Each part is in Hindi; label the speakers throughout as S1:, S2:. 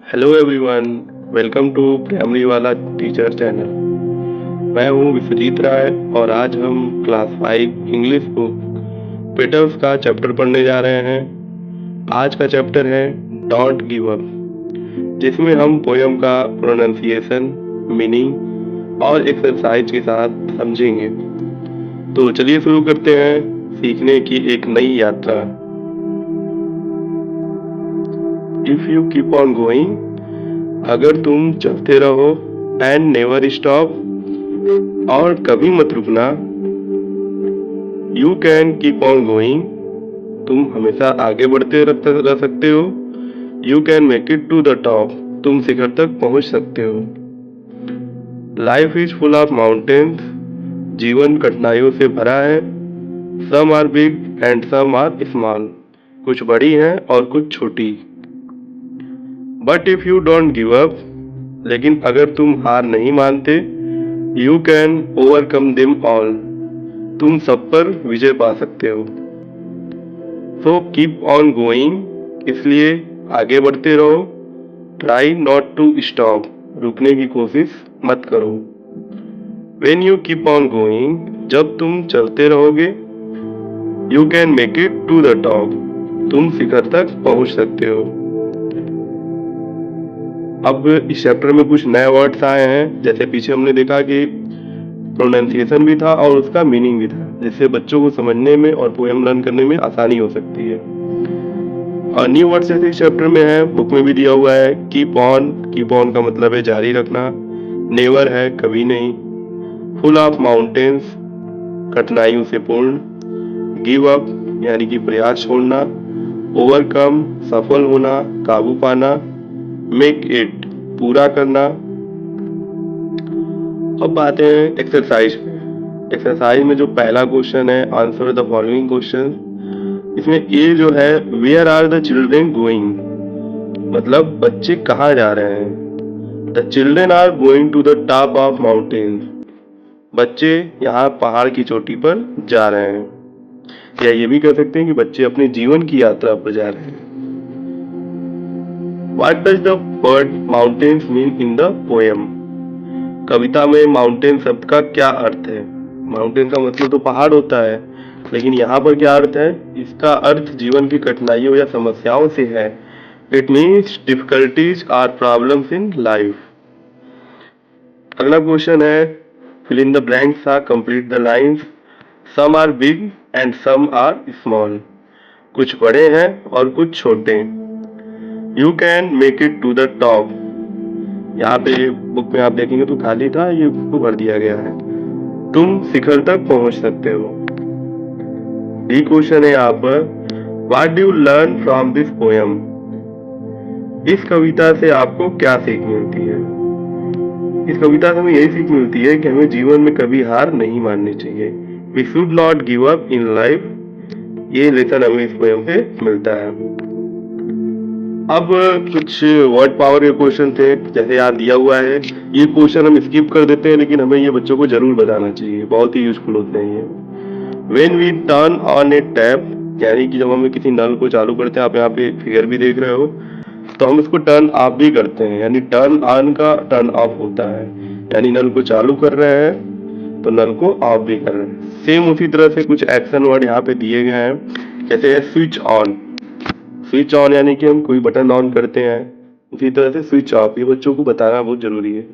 S1: Hello everyone, welcome to primary वाला टीचर चैनल। मैं हूं विश्वजीत राय और आज हम क्लास 5 इंग्लिश बुक पेटल्स का चैप्टर पढ़ने जा रहे हैं। आज का चैप्टर है डोंट गिव अप, जिसमें हम पोयम का प्रोनाउंसिएशन, मीनिंग और एक्सरसाइज के साथ समझेंगे। तो चलिए शुरू करते हैं सीखने की एक नई यात्रा। If you keep on going, अगर तुम चलते रहो, एंड नेवर स्टॉप, और कभी मत रुकना, you can keep on going, तुम हमेशा आगे बढ़ते रह सकते हो, you can make it to the top, तुम शिखर तक पहुंच सकते हो। Life is full of mountains, जीवन कठिनाइयों से भरा है। Some are big and some are small, कुछ बड़ी हैं और कुछ छोटी। But if you don't give up, लेकिन अगर तुम हार नहीं मानते, you can overcome them all, तुम सब पर विजय पा सकते हो। सो कीप ऑन गोइंग, इसलिए आगे बढ़ते रहो। ट्राई नॉट टू स्टॉप, रुकने की कोशिश मत करो। When you keep on going, जब तुम चलते रहोगे, you can make it to the top, तुम शिखर तक पहुंच सकते हो। अब इस चैप्टर में कुछ नए वर्ड्स आए हैं, जैसे पीछे हमने देखा कि प्रोनाउंसिएशन भी था और उसका मीनिंग भी था, जिससे बच्चों को समझने में और पोएम लर्न करने में आसानी हो सकती है। और न्यू वर्ड्स जैसे इस चैप्टर में है, बुक में भी दिया हुआ है। कीप ऑन का मतलब है जारी रखना। नेवर है कभी नहीं। फुल ऑफ माउंटेन्स, कठिनाइयों से पूर्ण। गिव अप यानी कि प्रयास छोड़ना। ओवरकम सफल होना, काबू पाना। मेक इट पूरा करना। अब आते हैं एक्सरसाइज पे। एक्सरसाइज में जो पहला क्वेश्चन है, आंसर द फॉलोइंग क्वेश्चन, इसमें ए जो है, where are the children going, मतलब बच्चे कहाँ जा रहे हैं। The children are going to the top of mountain, बच्चे यहाँ पहाड़ की चोटी पर जा रहे हैं। या ये भी कह सकते हैं कि बच्चे अपने जीवन की यात्रा पर जा रहे हैं। What does the word mountains mean in the poem, कविता में माउंटेन शब्द का क्या अर्थ है। माउंटेन का मतलब तो पहाड़ होता है, लेकिन यहाँ पर क्या अर्थ है, इसका अर्थ जीवन की कठिनाइयों या समस्याओं से है। It means difficulties or problems in life. अगला क्वेश्चन है, fill in the blanks or complete the lines. Some are big and some are small, कुछ बड़े हैं और कुछ छोटे। You can make it to the top, यहाँ पे बुक में आप देखेंगे तो खाली था, ये उसको भर दिया गया है। तुम शिखर तक पहुंच सकते हो। डी क्वेश्चन है यहाँ पर, what do you learn from this poem, इस कविता से आपको क्या सीख मिलती है। इस कविता से हमें यही सीख मिलती है कि हमें जीवन में कभी हार नहीं माननी चाहिए। We should not give up in life, ये लेसन हमें इस पोएम से मिलता है। अब कुछ वर्ड पावर के क्वेश्चन थे, जैसे यहाँ दिया हुआ है। ये क्वेश्चन हम स्किप कर देते हैं, लेकिन हमें ये बच्चों को जरूर बताना चाहिए, बहुत ही यूजफुल होते हैं ये। When we turn on a tap, यानी कि जब हम किसी नल को चालू करते हैं, आप यहाँ पे फिगर भी देख रहे हो, तो हम इसको टर्न ऑफ भी करते हैं, यानी टर्न ऑन का टर्न ऑफ होता है, यानी नल को चालू कर रहे हैं तो नल को ऑफ भी कर रहे हैं। सेम उसी तरह से कुछ एक्शन वर्ड यहाँ पे दिए गए हैं, जैसे है स्विच ऑन। स्विच ऑन यानी कि हम कोई बटन ऑन करते हैं, उसी तरह से स्विच ऑफ, ये बच्चों को बताना बहुत जरूरी है।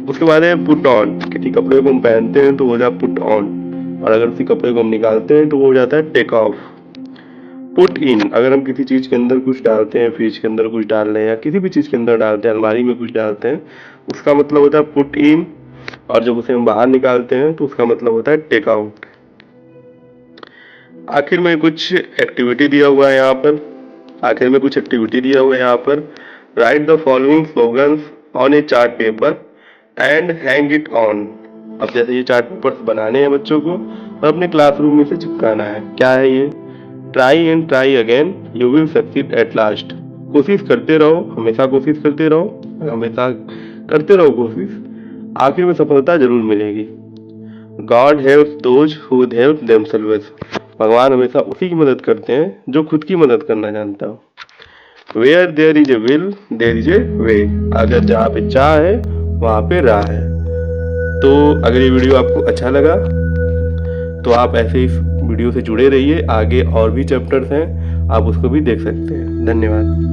S1: उसके बाद है पुट ऑन, किसी कपड़े को हम पहनते हैं तो हो जाता पुट ऑन, और अगर उसी कपड़े को हम निकालते हैं तो वो हो जाता है टेक ऑफ। पुट इन, अगर हम किसी चीज के अंदर कुछ डालते हैं, फ्रिज के अंदर कुछ डाल रहे हैं या किसी भी चीज के अंदर डालते हैं, अलमारी में कुछ डालते हैं, उसका मतलब होता है पुट इन। और जब उसे हम बाहर निकालते हैं तो उसका मतलब होता है टेक आउट। आखिर में कुछ एक्टिविटी दिया हुआ है यहाँ पर। आखिर में कुछ एक्टिविटी दिया हुआ है यहाँ पर। Right the following slogans on A chart paper and hang it on. अब जैसे ये चार्ट पेपर्स बनाने हैं बच्चों को और अपने क्लासरूम में से चिपकाना है। क्या है ये, try and try again, you will succeed at last. कोशिश करते रहो, हमेशा कोशिश करते रहो, हमेशा करते रहो कोशिश, आखिर में सफलता जरूर मिलेगी। God helps those who help themselves, भगवान हमेशा उसी की मदद करते हैं जो खुद की मदद करना जानता हो। Where there is a will there is a way, अगर जहाँ पे चाह है वहाँ पे राह है। तो अगर ये वीडियो आपको अच्छा लगा तो आप ऐसे इस वीडियो से जुड़े रहिए, आगे और भी चैप्टर्स हैं, आप उसको भी देख सकते हैं। धन्यवाद।